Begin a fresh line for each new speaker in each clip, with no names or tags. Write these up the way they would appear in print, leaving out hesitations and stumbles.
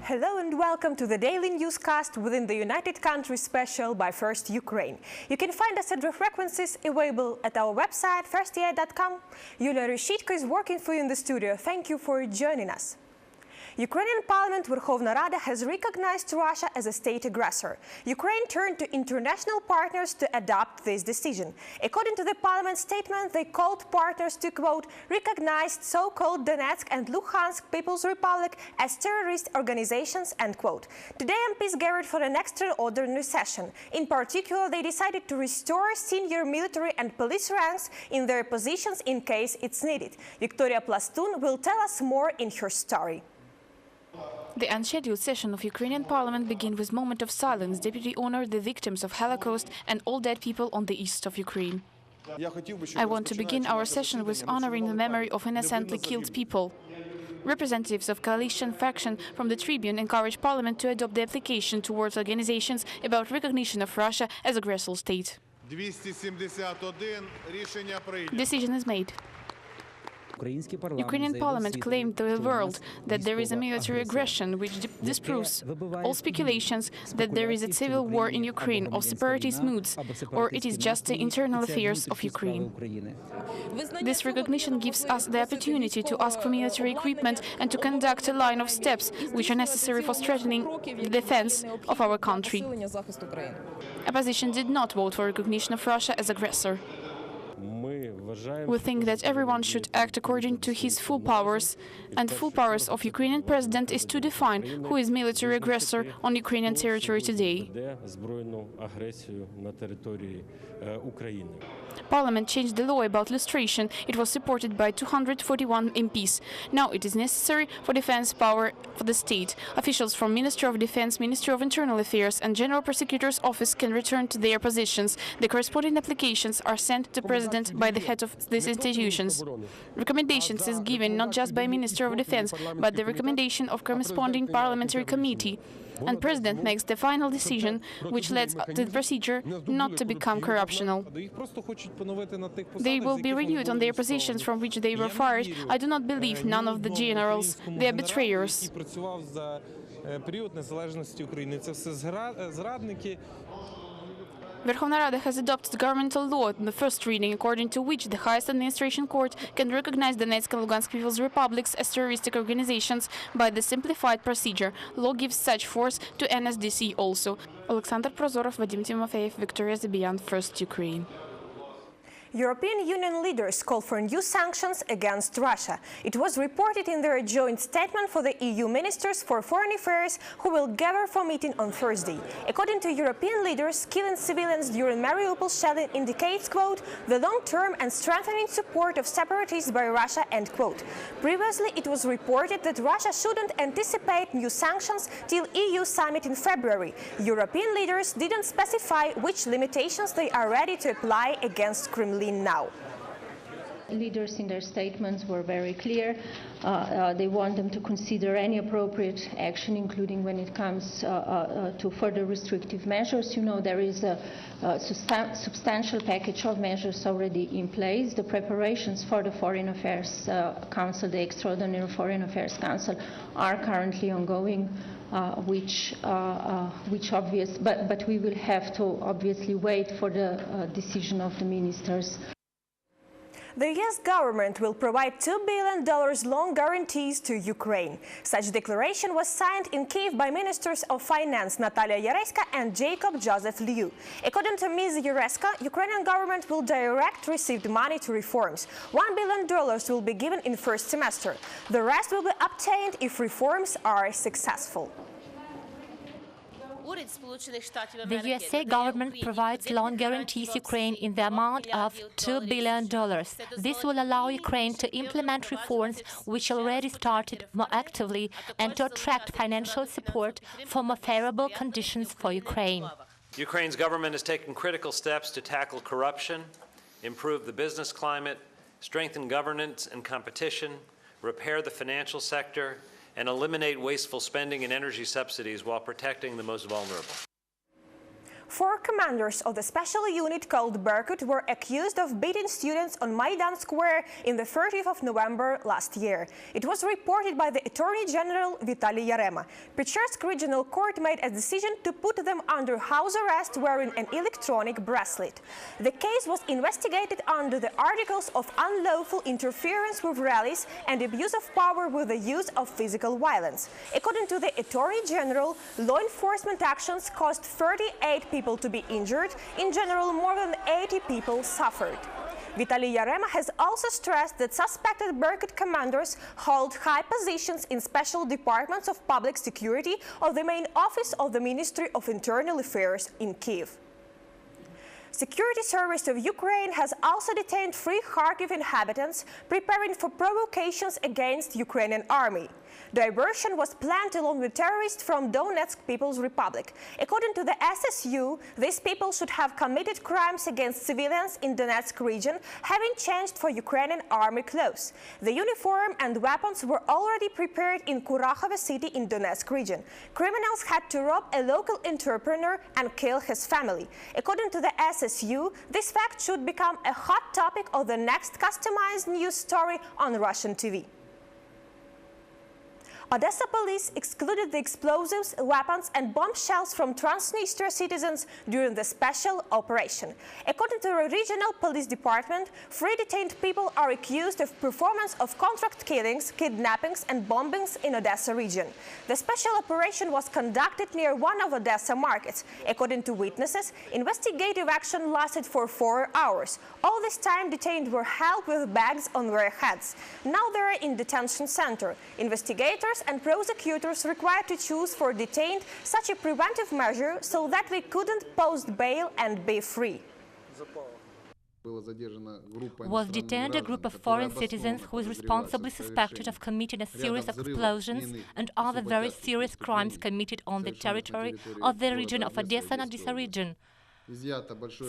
Hello and welcome to the daily newscast within the United Countries special by First Ukraine. You can find us at the frequencies available at our website firstya.com. Yulia Reshitko is working for you in the studio. Thank you for joining us. Ukrainian Parliament Verkhovna Rada has recognized Russia as a state aggressor. Ukraine turned to international partners to adopt this decision. According to the Parliament statement, they called partners to, quote, recognize so-called Donetsk and Luhansk People's Republic as terrorist organizations, end quote. Today, MPs gathered for an extraordinary session. In particular, they decided to restore senior military and police ranks in their positions in case it's needed. Victoria Plastun will tell us more in her story.
The unscheduled session of Ukrainian Parliament began with a moment of silence. Deputy honored the victims of Holocaust and all dead people on the east of Ukraine. I want to begin our session with honoring the memory of innocently killed people. Representatives of coalition faction from the Tribune encouraged Parliament to adopt the application towards organizations about recognition of Russia as aggressor state. Decision is made. Ukrainian Parliament claimed to the world that there is a military aggression, which disproves all speculations that there is a civil war in Ukraine or separatist moods, or it is just the internal affairs of Ukraine. This recognition gives us the opportunity to ask for military equipment and to conduct a line of steps which are necessary for strengthening the defense of our country. Opposition did not vote for recognition of Russia as aggressor. We think that everyone should act according to his full powers, and full powers of Ukrainian president is to define who is military aggressor on Ukrainian territory today. Parliament changed the law about lustration. It was supported by 241 MPs. Now it is necessary for defense power for the state. Officials from Ministry of Defense, Ministry of Internal Affairs and General Prosecutor's Office can return to their positions. The corresponding applications are sent to President by the head of these institutions. Recommendations is given not just by Minister of Defense, but the recommendation of corresponding parliamentary committee. And President makes the final decision, which leads the procedure not to become corruptional. They will be renewed on their positions from which they were fired. I do not believe none of the generals. They are betrayers. Verkhovna Rada has adopted governmental law in the first reading, according to which the highest administration court can recognize Donetsk and Lugansk People's Republics as terroristic organizations by the simplified procedure. Law gives such force to NSDC also. Alexander Prozorov, Vadim Timofeyev, Victoria Zabian, First Ukraine.
European Union leaders call for new sanctions against Russia. It was reported in their joint statement for the EU ministers for foreign affairs who will gather for meeting on Thursday. According to European leaders, killing civilians during Mariupol shelling indicates, quote, the long-term and strengthening support of separatists by Russia, end quote. Previously, it was reported that Russia shouldn't anticipate new sanctions till EU summit in February. European leaders didn't specify which limitations they are ready to apply against Kremlin now.
Leaders in their statements were very clear. They want them to consider any appropriate action, including when it comes to further restrictive measures. You know, there is a substantial package of measures already in place. The preparations for the Foreign Affairs Council, the Extraordinary Foreign Affairs Council, are currently ongoing. But we will have to obviously wait for the decision of the ministers.
The US government will provide $2 billion loan guarantees to Ukraine. Such declaration was signed in Kyiv by Ministers of Finance Natalia Yareska and Jacob Joseph Liu. According to Ms. Yareska, Ukrainian government will direct received money to reforms. $1 billion will be given in first semester. The rest will be obtained if reforms are successful.
The USA government provides loan guarantees Ukraine in the amount of $2 billion. This will allow Ukraine to implement reforms which already started more actively and to attract financial support for more favorable conditions for Ukraine.
Ukraine's government has taken critical steps to tackle corruption, improve the business climate, strengthen governance and competition, repair the financial sector, and eliminate wasteful spending and energy subsidies while protecting the most vulnerable.
4 commanders of the special unit called Berkut were accused of beating students on Maidan Square in the 30th of November last year. It was reported by the Attorney General Vitaly Yarema. Pechersk Regional Court made a decision to put them under house arrest wearing an electronic bracelet. The case was investigated under the articles of unlawful interference with rallies and abuse of power with the use of physical violence. According to the Attorney General, law enforcement actions caused 38 people to be injured. In general, more than 80 people suffered. Vitaly Yarema has also stressed that suspected Berkut commanders hold high positions in special departments of public security of the main office of the Ministry of Internal Affairs in Kyiv. Security Service of Ukraine has also detained 3 Kharkiv inhabitants preparing for provocations against Ukrainian army. Diversion was planned along with terrorists from Donetsk People's Republic. According to the SSU, these people should have committed crimes against civilians in Donetsk region, having changed for Ukrainian army clothes. The uniform and weapons were already prepared in Kurakhove city in Donetsk region. Criminals had to rob a local entrepreneur and kill his family. According to the SSU, this fact should become a hot topic of the next customized news story on Russian TV. Odessa police excluded the explosives, weapons and bombshells from Transnistria citizens during the special operation. According to the regional police department, 3 detained people are accused of performance of contract killings, kidnappings and bombings in Odessa region. The special operation was conducted near one of Odessa markets. According to witnesses, investigative action lasted for 4 hours. All this time, detained were held with bags on their heads. Now they are in detention center. Investigators and prosecutors required to choose for detained such a preventive measure so that they couldn't post bail and be free.
Was detained a group of foreign citizens who is responsibly suspected of committing a series of explosions and other very serious crimes committed on the territory of the region of Odessa and Odessa region.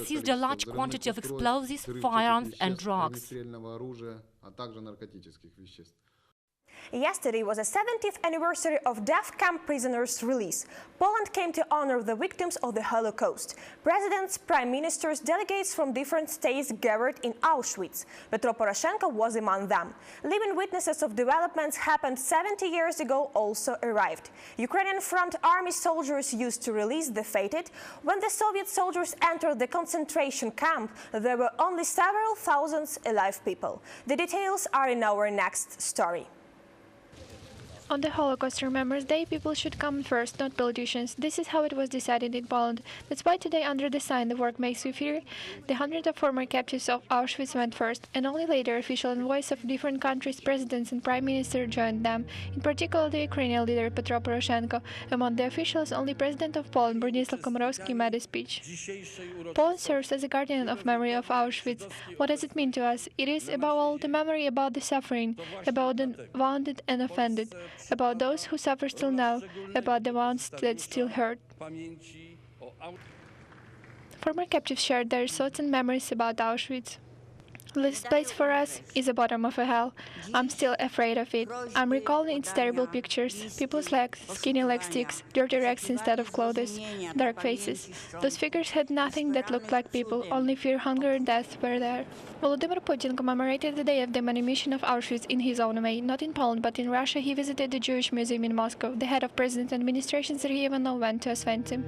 Seized a large quantity of explosives, firearms and drugs.
Yesterday was the 70th anniversary of death camp prisoners' release. Poland came to honor the victims of the Holocaust. Presidents, prime ministers, delegates from different states gathered in Auschwitz. Petro Poroshenko was among them. Living witnesses of developments happened 70 years ago also arrived. Ukrainian Front Army soldiers used to release the fated. When the Soviet soldiers entered the concentration camp, there were only several thousands alive people. The details are in our next story.
On the Holocaust Remembrance Day, people should come first, not politicians. This is how it was decided in Poland. That's why today, under the sign "The work makes you free," the hundreds of former captives of Auschwitz went first, and only later official envoys of different countries, presidents and prime minister joined them. In particular, the Ukrainian leader Petro Poroshenko. Among the officials, only President of Poland Bronisław Komorowski made a speech. Poland serves as a guardian of memory of Auschwitz. What does it mean to us? It is, above all, the memory about the suffering, about the wounded and offended, about those who suffer still now, about the ones that still hurt. Former captives shared their thoughts and memories about Auschwitz. This place for us is the bottom of a hell. I'm still afraid of it. I'm recalling its terrible pictures. People's legs, skinny leg sticks, dirty rags instead of clothes, dark faces. Those figures had nothing that looked like people, only fear, hunger and death were there. Vladimir Putin commemorated the day of the manumission of Auschwitz in his own way. Not in Poland, but in Russia, he visited the Jewish Museum in Moscow. The head of president administration Sergei Ivanov went to Osventim.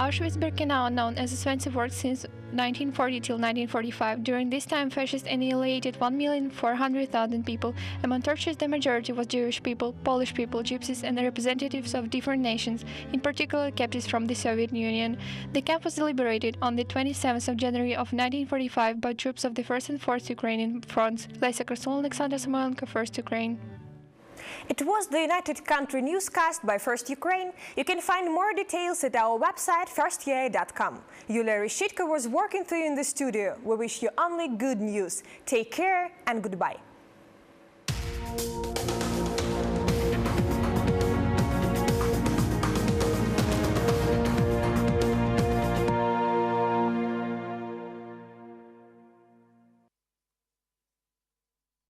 Auschwitz-Birkenau, known as Osventim, worked since 1940 till 1945. During this time, fascists annihilated 1,400,000 people. Among tortures, the majority was Jewish people, Polish people, Gypsies, and representatives of different nations, in particular captives from the Soviet Union. The camp was liberated on the 27th of January of 1945 by troops of the 1st and 4th Ukrainian fronts. Lisa Krasnul, Alexander Samolenko, First Ukraine.
It was the United Country newscast by First Ukraine. You can find more details at our website firsta.com. Yulia Reshitko was working for you in the studio. We wish you only good news. Take care and goodbye.